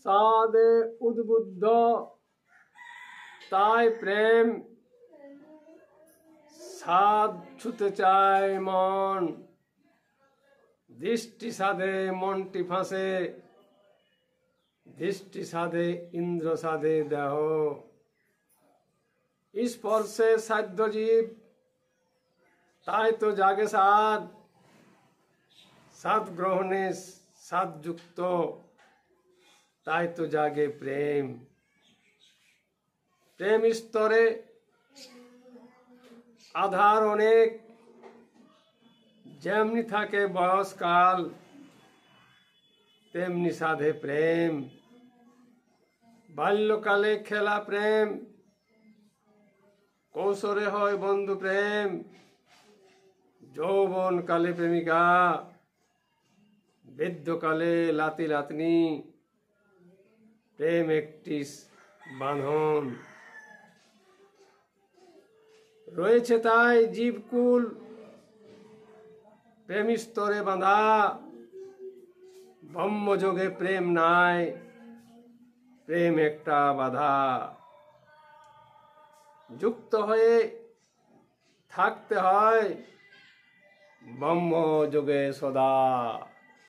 সাদে উদ্বুদ্ধ, তাই প্রেম সাদ ছুতে চায় মন। দৃষ্টি সাধে মনটি ফাঁসে, দৃষ্টি সাধে ইন্দ্র সাধে দেহ। স্পর্শে সাধ্য জীব, তাই তো জাগে সাদ। সাদ গ্রহণে সাদ যুক্ত, তাই তো জাগে প্রেম। প্রেম স্তরে আধার অনেক, যেমনি থাকে বয়সকাল, তেমনি সাধে প্রেম। বাল্যকালে খেলা প্রেম, কৈশোরে হয় বন্ধু প্রেম। যৌবন কালে প্রেমিকা, বৃদ্ধকালে লাতি লাতনি। প্রেম একটি বাঁধন, রয়েছে তাই জীবকুল প্রেম স্তরে বাঁধা। ব্রহ্মযোগে প্রেম নাই, প্রেম একটা বাধা। যুক্ত হয়ে থাকতে হয় ব্রহ্মযোগে সদা।